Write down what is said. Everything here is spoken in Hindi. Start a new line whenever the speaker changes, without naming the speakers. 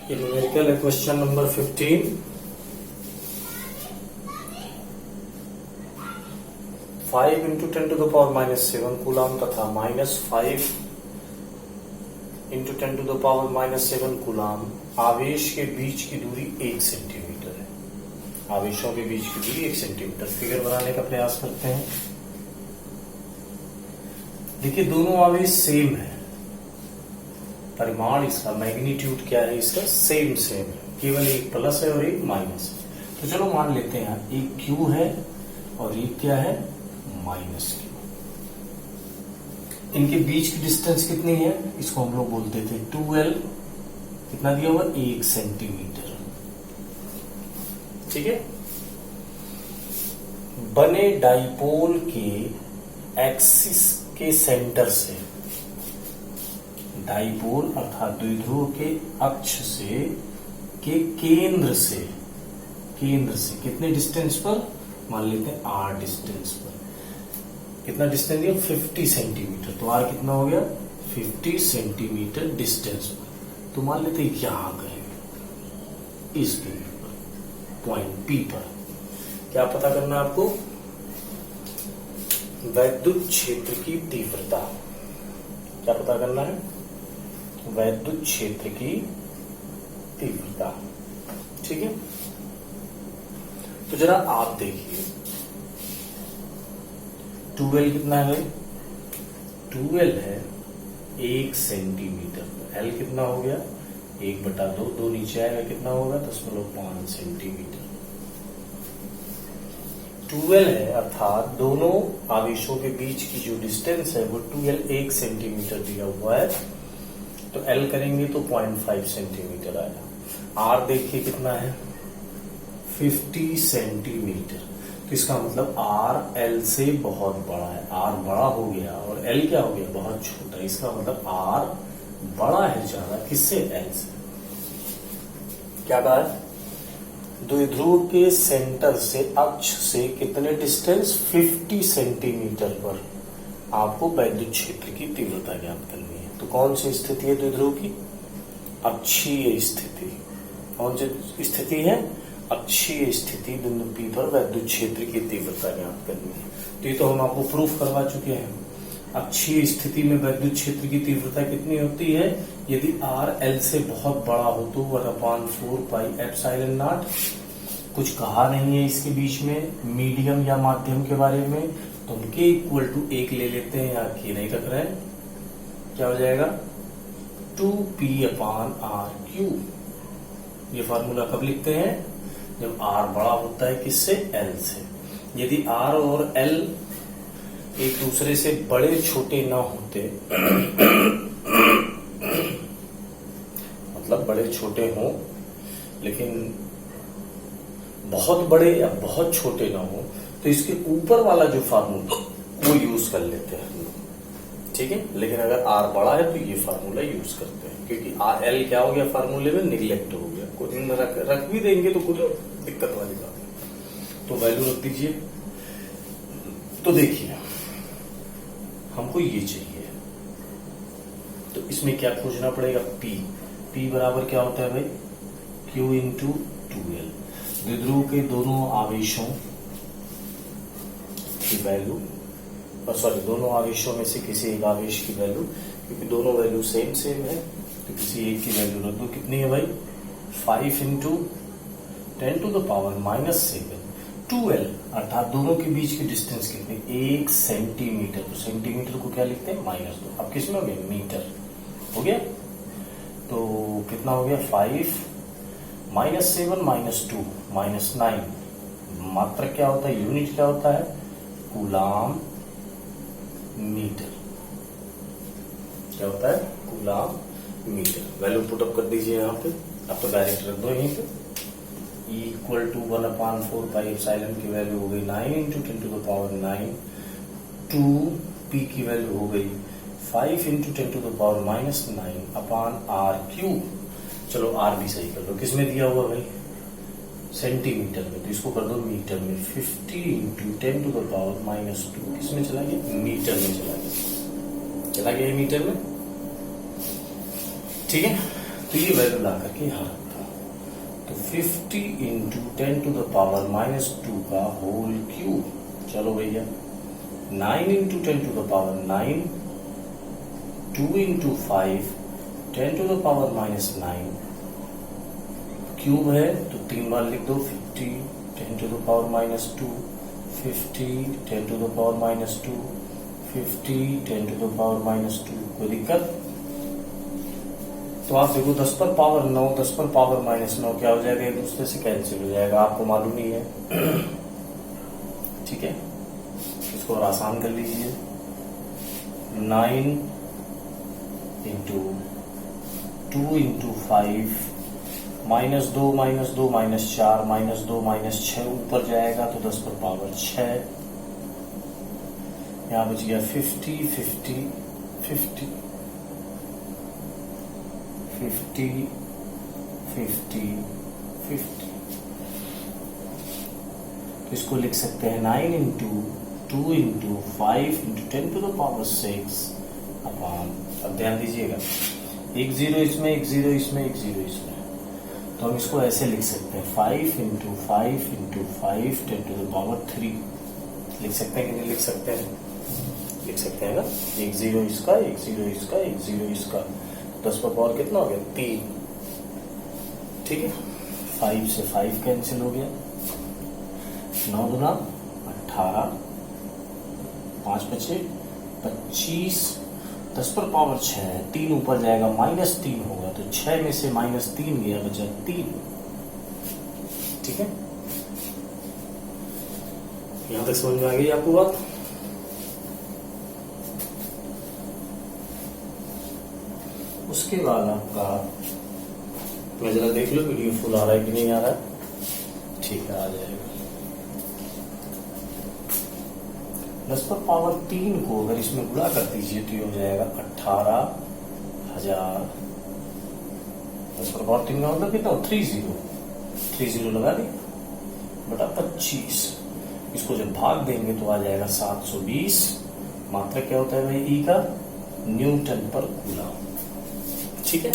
ये न्यूमेरिकल है क्वेश्चन नंबर 15। 5 इंटू 10⁻⁷ कूलाम तथा -5 इंटू 10⁻⁷ कूलाम आवेश के बीच की दूरी 1 सेंटीमीटर है। आवेशों के बीच की दूरी 1 सेंटीमीटर। फिगर बनाने का प्रयास करते हैं। देखिए दोनों आवेश सेम है, परिमाण इसका मैग्नीट्यूड क्या है, इसका सेम है, केवल एक प्लस है और एक माइनस है। तो चलो मान लेते हैं एक क्यू है और एक क्या है, माइनस क्यू। इनके बीच की डिस्टेंस कितनी है, इसको हम लोग बोलते थे 2L। कितना दिया हुआ, 1 सेंटीमीटर। ठीक है। बने डाइपोल के एक्सिस के सेंटर से, डाइपोल अर्थात द्विध्रुव के अक्ष से के केंद्र से कितने डिस्टेंस पर, मान लेते हैं R डिस्टेंस पर। कितना डिस्टेंस दिया, 50 सेंटीमीटर। तो R कितना हो गया, 50 सेंटीमीटर डिस्टेंस पर। तो मान लेते हैं यहां कहेंगे, इस बिंदु पर, पॉइंट P पर। क्या पता करना है आपको, वैद्युत क्षेत्र की तीव्रता। क्या पता करना है, वैद्युत क्षेत्र की तीव्रता। ठीक है। तो जरा आप देखिए 2L कितना है, 2L है 1 सेंटीमीटर। L कितना हो गया, 1/2, 2 नीचे आएगा, कितना होगा 0.5 सेंटीमीटर। 2L है अर्थात दोनों आवेशों के बीच की जो डिस्टेंस है वो 2L 1 सेंटीमीटर दिया हुआ है। तो L करेंगे तो 0.5 सेंटीमीटर आया। R देखिए कितना है, 50 सेंटीमीटर। तो इसका मतलब R L से बहुत बड़ा है। R बड़ा हो गया और L क्या हो गया, बहुत छोटा। इसका मतलब R बड़ा है ज्यादा, किससे, L से। क्या कहा है, द्विध्रुव के सेंटर से अक्ष से कितने डिस्टेंस, 50 सेंटीमीटर पर आपको वैद्युत क्षेत्र की तीव्रता ज्ञात करनी है। तो कौन सी स्थिति है द्विध्रुव की, अक्षीय स्थिति। कौन सी स्थिति है, अक्षीय स्थिति। बिंदु P पर वैद्युत क्षेत्र की तीव्रता ज्ञात करनी है। तो ये तो हम आपको प्रूफ करवा चुके हैं। अक्षीय स्थिति में वैद्युत क्षेत्र की तीव्रता कितनी होती है, यदि R L से बहुत बड़ा हो तो 1/4πε0। कुछ कहा नहीं है इसके बीच में मीडियम या माध्यम के बारे में, तो हम K = 1 ले लेते हैं, यहाँ K नहीं रख रहे हैं। क्या हो जाएगा, 2P/R3। ये फार्मूला कब लिखते हैं, जब R बड़ा होता है किससे, L से। यदि R और L एक दूसरे से बड़े छोटे ना होते मतलब बड़े छोटे हों लेकिन बहुत बड़े या बहुत छोटे ना हो, तो इसके ऊपर वाला जो फार्मूला वो यूज कर लेते हैं हम लोग। ठीक है। लेकिन अगर R बड़ा है तो ये फार्मूला यूज करते हैं, क्योंकि L क्या हो गया, फार्मूले में निगलेक्ट हो गया। कुछ रख भी देंगे तो कुछ दिक्कत वाली बात है। तो वैल्यू रख दीजिए। तो देखिए हमको ये चाहिए, तो इसमें क्या खोजना पड़ेगा, P बराबर क्या होता है भाई, Q × 2L। द्विध्रुव के दोनों आवेशों की वैल्यू, दोनों आवेशों में से किसी एक आवेश की वैल्यू, क्योंकि दोनों वैल्यू सेम है तो किसी एक की वैल्यू रख दो। कितनी है भाई, 5 × 10⁻⁷ 2L अर्थात दोनों के बीच की डिस्टेंस कितनी, 1 सेंटीमीटर। तो सेंटीमीटर को क्या लिखते हैं, -2। अब किसमें हो गया, मीटर हो गया। तो कितना हो गया, 5 -7 -2 -9। मात्रक क्या होता है, यूनिट क्या होता है, कूलाम मीटर। क्या होता है, कूलाम मीटर। वैल्यू पुटअप कर दीजिए यहाँ पे। अब तो डायरेक्ट रख दो यहीं पे। = 1/4πε की वैल्यू हो गई 9 × 10⁻⁹। 2P की वैल्यू हो गई 5 × 10⁻⁹/R3। चलो R भी सही कर दो। किसमें दिया हुआ भाई, सेंटीमीटर में, तो इसको कर दो मीटर में। 50 × 10⁻⁻2 किसमें चला गया, मीटर में चला गया मीटर में। ठीक है। तो ये वैल्यू ला करके यहाँ तो 50 इंटू 10 टू द पावर -2 का होल क्यूब। चलो भैया 9 into 10 to the power 9, 2 into 5 10 to the power -9 cube है तो 3 बार लिख दो। 50 10 to the power -2, 50 10 to the power -2, 50 10 to the power -2। कोई दिक्कत? तो आप देखो 10 पर पावर 9, 10 पर पावर -9 क्या हो जाएगा? एक दूसरे से कैंसिल हो जाएगा, आपको मालूम ही है। ठीक है, इसको और आसान कर लीजिए। 9 इंटू 2 इंटू 5 -2 -2 -4 -2 -6 ऊपर जाएगा तो 10 पर पावर 6। यहां बच गया 50 50 50 50 50 50। तो इसको लिख सकते हैं 9 into 2 into 5 into 10 to the power 6 upon, अब ध्यान दीजिएगा, एक जीरो इसमें, एक जीरो इसमें, एक जीरो इसमें, तो हम इसको ऐसे लिख सकते हैं 5 into 5 into 5 10 to the power 3। लिख सकते हैं कि नहीं लिख सकते हैं? लिख सकते हैं ना। एक जीरो इसका, एक जीरो इसका, एक जीरो इसका, 10 पर पावर कितना हो गया? 3। ठीक है, 5 से 5 कैंसिल हो गया, 9 गुना 18, 5 बचे 25, 10 पर पावर 6 है, 3 ऊपर जाएगा -3 होगा तो 6 में से -3 गया, बचा 3। ठीक है, यहां तक समझ में आ गई आपको बात? उसके बाद आपका मैं जरा देख लो वीडियो फुल आ रहा है कि नहीं आ रहा है। ठीक है, आ जाएगा। 10 पर पावर 3 को अगर इसमें गुणा कर दीजिए तो ये हो जाएगा 18,000। 10 पर पावर 3 का मतलब कितना? 30 लगा दी बटा 25। इसको जब भाग देंगे तो आ जाएगा 720। मात्रा क्या होता है भाई? ई का न्यूटन पर कूलम। ठीक है।